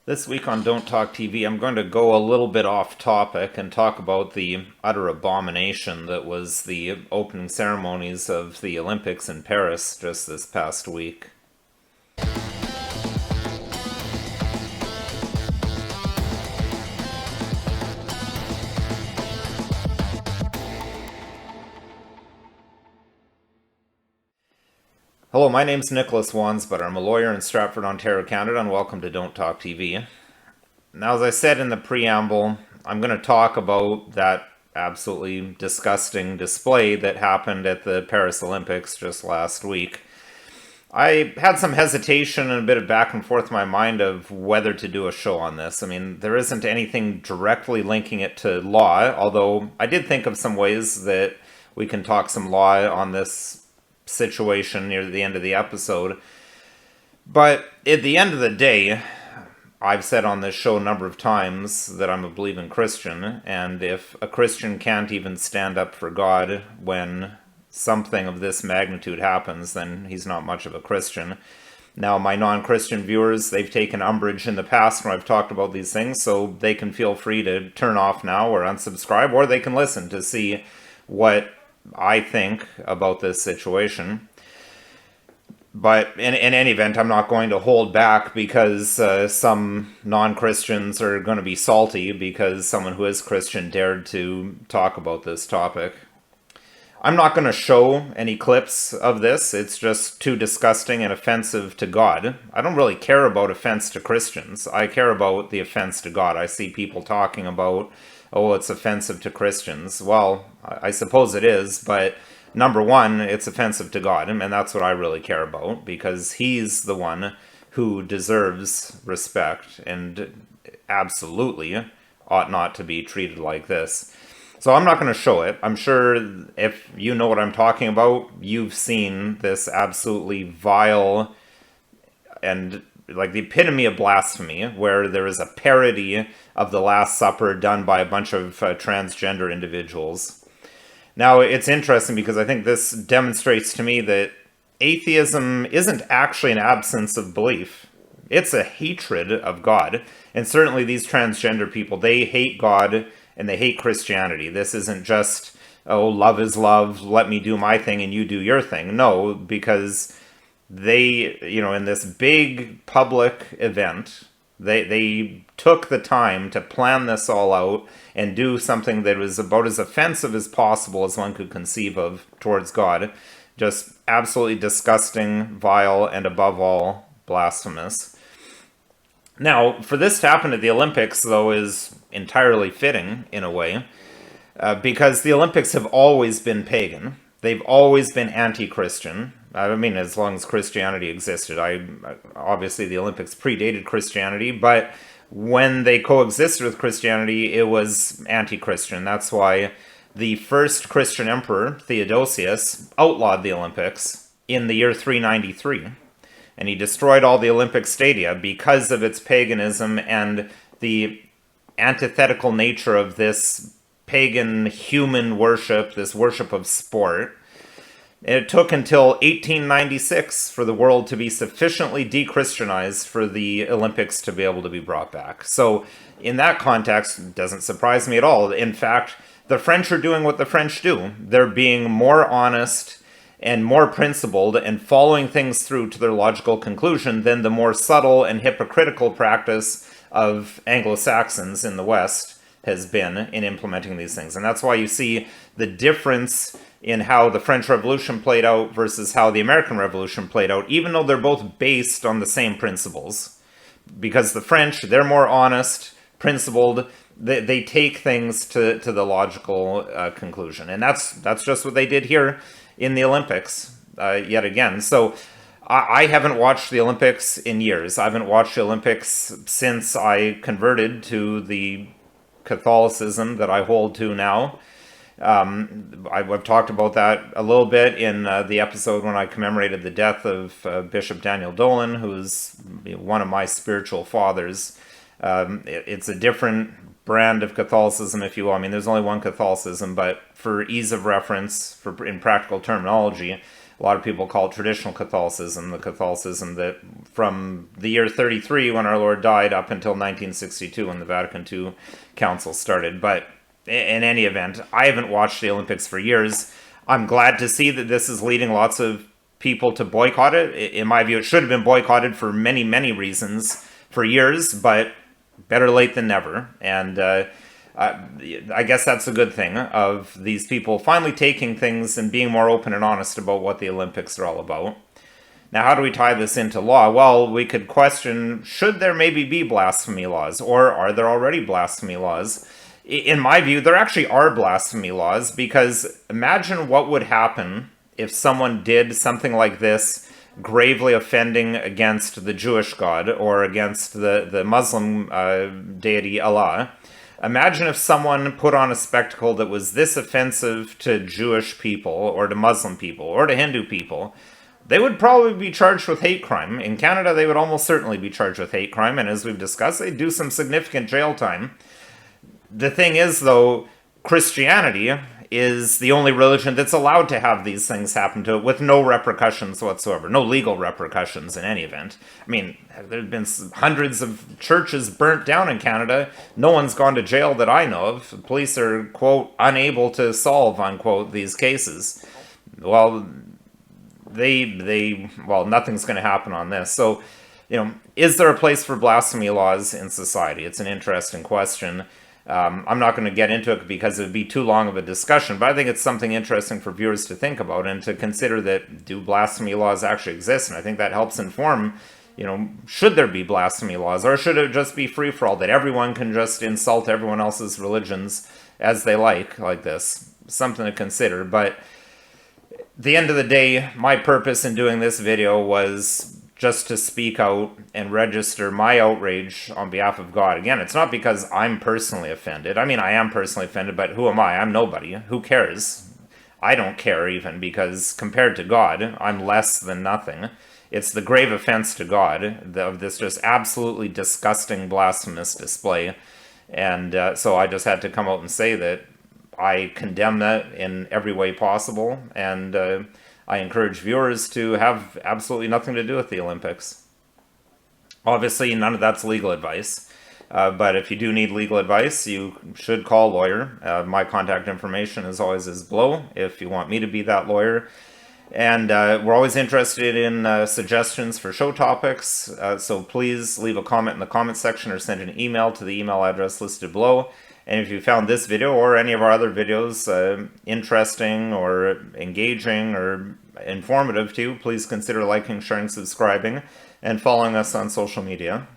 This week on Don't Talk TV, I'm going to go a little bit off topic and talk about the utter abomination that was the opening ceremonies of the Olympics in Paris just this past week. Hello, my name's Nicholas Wansbutter. I'm a lawyer in Stratford, Ontario, Canada, and welcome to Don't Talk TV. Now, as I said in the preamble, I'm going to talk about that absolutely disgusting display that happened at the Paris Olympics just last week. I had some hesitation and a bit of back and forth in my mind of whether to do a show on this. I mean, there isn't anything directly linking it to law, although I did think of some ways that we can talk some law on this situation near the end of the episode. But at the end of the day, I've said on this show a number of times that I'm a believing Christian, and if a Christian can't even stand up for God when something of this magnitude happens, then he's not much of a Christian. Now, my non-Christian viewers, they've taken umbrage in the past when I've talked about these things, so they can feel free to turn off now or unsubscribe, or they can listen to see what I think about this situation. But in any event, I'm not going to hold back because some non-Christians are going to be salty because someone who is Christian dared to talk about this topic. I'm not going to show any clips of this. It's just too disgusting and offensive to God. I don't really care about offense to Christians. I care about the offense to God. I see people talking about, oh, it's offensive to Christians. Well, I suppose it is, but number one, it's offensive to God, and that's what I really care about, because he's the one who deserves respect and absolutely ought not to be treated like this. So I'm not going to show it. I'm sure if you know what I'm talking about, you've seen this absolutely vile and like the epitome of blasphemy, where there is a parody of the Last Supper done by a bunch of transgender individuals. Now, it's interesting because I think this demonstrates to me that atheism isn't actually an absence of belief. It's a hatred of God. And certainly these transgender people, they hate God and they hate Christianity. This isn't just, oh, love is love, let me do my thing and you do your thing. No, because they, in this big public event, they took the time to plan this all out and do something that was about as offensive as possible as one could conceive of towards God. Just absolutely disgusting, vile, and above all, blasphemous. Now, for this to happen at the Olympics, though, is entirely fitting, in a way, because the Olympics have always been pagan. They've always been anti-Christian. I mean, as long as Christianity existed. Obviously, the Olympics predated Christianity, but when they coexisted with Christianity, it was anti-Christian. That's why the first Christian emperor, Theodosius, outlawed the Olympics in the year 393. And he destroyed all the Olympic stadia because of its paganism and the antithetical nature of this pagan human worship, this worship of sport. It took until 1896 for the world to be sufficiently de-Christianized for the Olympics to be able to be brought back. So in that context, it doesn't surprise me at all. In fact, the French are doing what the French do. They're being more honest and more principled and following things through to their logical conclusion than the more subtle and hypocritical practice of Anglo-Saxons in the West has been in implementing these things. And that's why you see the difference in how the French Revolution played out versus how the American Revolution played out, even though they're both based on the same principles. Because the French, they're more honest, principled, they take things to the logical conclusion. And that's just what they did here in the Olympics, yet again. So I haven't watched the Olympics in years. I haven't watched the Olympics since I converted to the Catholicism that I hold to now. I've talked about that a little bit in the episode when I commemorated the death of Bishop Daniel Dolan, who's one of my spiritual fathers. It's a different brand of Catholicism, if you will. I mean, there's only one Catholicism, but for ease of reference, in practical terminology, a lot of people call it traditional Catholicism, the Catholicism that from the year 33 when our Lord died up until 1962 when the Vatican II Council started. But in any event, I haven't watched the Olympics for years. I'm glad to see that this is leading lots of people to boycott it. In my view, it should have been boycotted for many, many reasons for years, but better late than never. And I guess that's a good thing of these people finally taking things and being more open and honest about what the Olympics are all about. Now, how do we tie this into law? Well, we could question, should there maybe be blasphemy laws, or are there already blasphemy laws? In my view, there actually are blasphemy laws, because imagine what would happen if someone did something like this, gravely offending against the Jewish God or against the Muslim deity Allah. Imagine if someone put on a spectacle that was this offensive to Jewish people or to Muslim people or to Hindu people. They would probably be charged with hate crime. In Canada, they would almost certainly be charged with hate crime, and as we've discussed, they do some significant jail time. The thing is, though, Christianity is the only religion that's allowed to have these things happen to it with no repercussions whatsoever, no legal repercussions in any event. I mean, there have been hundreds of churches burnt down in Canada. No one's gone to jail that I know of. The police are, quote, unable to solve, unquote, these cases. Well, well, nothing's going to happen on this. So, is there a place for blasphemy laws in society? It's an interesting question. I'm not going to get into it because it would be too long of a discussion, but I think it's something interesting for viewers to think about and to consider that, do blasphemy laws actually exist? And I think that helps inform, should there be blasphemy laws, or should it just be free-for-all, that everyone can just insult everyone else's religions as they like this? Something to consider. But at the end of the day, my purpose in doing this video was just to speak out and register my outrage on behalf of God. Again, it's not because I'm personally offended. I mean, I am personally offended, but who am I? I'm nobody. Who cares? I don't care even, because compared to God, I'm less than nothing. It's the grave offense to God of this just absolutely disgusting, blasphemous display. And so I just had to come out and say that I condemn that in every way possible, and I encourage viewers to have absolutely nothing to do with the Olympics. Obviously, none of that's legal advice, but if you do need legal advice, you should call a lawyer. My contact information, as always, is below if you want me to be that lawyer. And we're always interested in suggestions for show topics, so please leave a comment in the comment section or send an email to the email address listed below. And if you found this video or any of our other videos interesting or engaging or informative to you, please consider liking, sharing, subscribing, and following us on social media.